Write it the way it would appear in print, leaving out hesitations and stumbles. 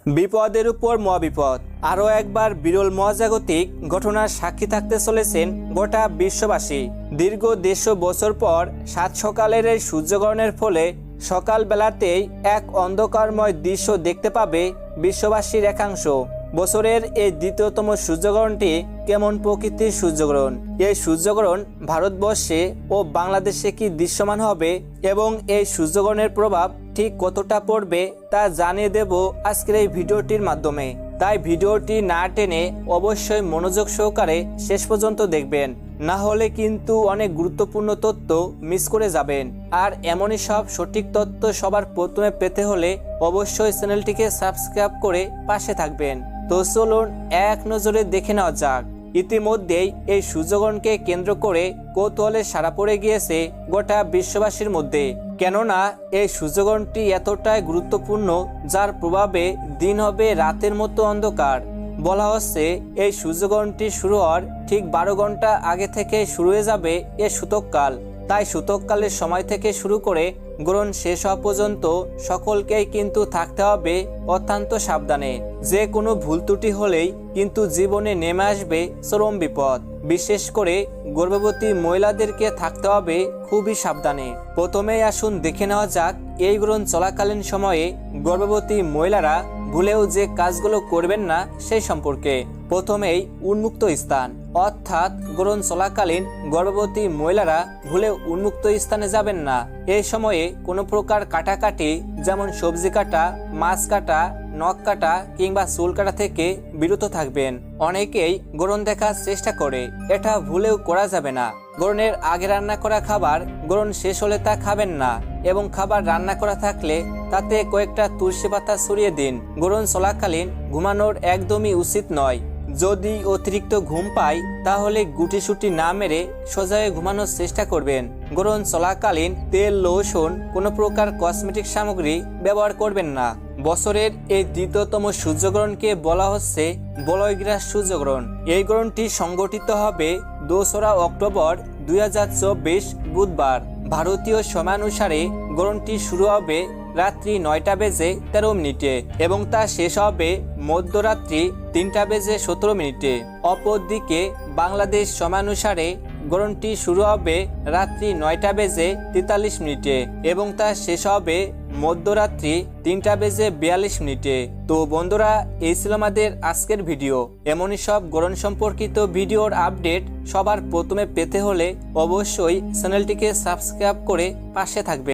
বিপদের উপর মহাবিপদ। আরও একবার বিরল মহাজাগতিক ঘটনার সাক্ষী থাকতে চলেছেন গোটা বিশ্ববাসী। দীর্ঘ 150 বছর পর সাত সকালের এই সূর্যগ্রহণের ফলে সকালবেলাতেই এক অন্ধকারময় দৃশ্য দেখতে পাবে বিশ্ববাসীর একাংশ। বছরের এই দ্বিতীয়তম সূর্যগ্রহণটি কেমন প্রকৃতির সূর্যগ্রহণ? এই সূর্যগ্রহণ ভারতবর্ষে ও বাংলাদেশে কি দৃশ্যমান হবে এবং এই সূর্যগ্রহণের প্রভাব ঠিক কতটা পড়বে তা জানিয়ে দেব আজকের এই ভিডিওটির মাধ্যমে। তাই ভিডিওটি না টেনে অবশ্যই মনোযোগ সহকারে শেষ পর্যন্ত দেখবেন, না হলে কিন্তু অনেক গুরুত্বপূর্ণ তথ্য মিস করে যাবেন। আর এমনই সব সঠিক তথ্য সবার প্রথমে পেতে হলে অবশ্যই চ্যানেলটিকে সাবস্ক্রাইব করে পাশে থাকবেন। তো চলুন এক নজরে দেখে নেওয়া যাক। ইতিমধ্যেই এই সূর্যগ্রহণকে কেন্দ্র করে কৌতূহলে সাড়া পড়ে গিয়েছে গোটা বিশ্ববাসীর মধ্যে। কেননা এই সূর্যগ্রহণটি এতটাই গুরুত্বপূর্ণ, যার প্রভাবে দিন হবে রাতের মতো অন্ধকার। বলা হচ্ছে এই সূর্যগ্রহণটি শুরু হওয়ার ঠিক 12 ঘন্টা আগে থেকে শুরু হয়ে যাবে এ সূতককাল। তাই সূতককালের সময় থেকে শুরু করে গ্রহণ শেষ হওয়া পর্যন্ত সকলকেই কিন্তু থাকতে হবে অত্যন্ত সাবধানে। যে কোনো ভুল ত্রুটি হলেই কিন্তু জীবনে নেমে আসবে চরম বিপদ। বিশেষ করে গর্ভবতী মহিলাদেরকে থাকতে হবে খুবই সাবধানে। প্রথমেই আসুন দেখে নেওয়া যাক এই গ্রহণ চলাকালীন সময়ে গর্ভবতী মহিলারা ভুলেও যে কাজগুলো করবেন না সেই সম্পর্কে। প্রথমেই উন্মুক্ত স্থান, অর্থাৎ গ্রহণ চলাকালীন গর্ভবতী মহিলারা ভুলেও উন্মুক্ত স্থানে যাবেন না। এই সময়ে কোনো প্রকার কাটাকাটি, যেমন সবজি কাটা, মাছ কাটা, নখ কাটা কিংবা চুল কাটা থেকে বিরত থাকবেন। অনেকেই গ্রহণ দেখার চেষ্টা করে, এটা ভুলেও করা যাবে না। গ্রহণের আগে রান্না করা খাবার গ্রহণ শেষ হলে তা খাবেন না, এবং খাবার রান্না করা থাকলে তাতে কয়েকটা তুলসী পাতা ছড়িয়ে দিন। গ্রহণ চলাকালীন ঘুমানোর একদমই উচিত নয়। যদি অতিরিক্ত ঘুম পায় তাহলে গুটিসুটি না মেরে সোজা হয়ে ঘুমানোর চেষ্টা করবেন। গ্রহণ চলাকালীন তেল, লোশন, কোনো প্রকার কসমেটিক সামগ্রী ব্যবহার করবেন না। বছরের এই দ্বিতীয়তম সূর্যগ্রহণকে বলা হচ্ছে বলয়গ্রাস সূর্যগ্রহণ। এই গ্রহণটি সংগঠিত হবে 2রা অক্টোবর 2024 বুধবার। ভারতীয় সময়ানুসারে গ্রহণটি শুরু হবে রাত্রি 9টা বেজে 13 মিনিটে এবং তা শেষ হবে মধ্যরাত্রি 3টা বেজে 17 মিনিটে। অপরদিকে বাংলাদেশ সময়ানুসারে গ্রহণটি শুরু হবে রাত্রি 9টা বেজে 43 মিনিটে এবং তা শেষ হবে মধ্যরাত্রি 3টা বেজে 42 মিনিটে। তো বন্ধুরা, এই ছিল আমাদের আজকের ভিডিও। এমনই সব গ্রহণ সম্পর্কিত ভিডিওর আপডেট সবার প্রথমে পেতে হলে অবশ্যই চ্যানেলটিকে সাবস্ক্রাইব করে পাশে থাকবে।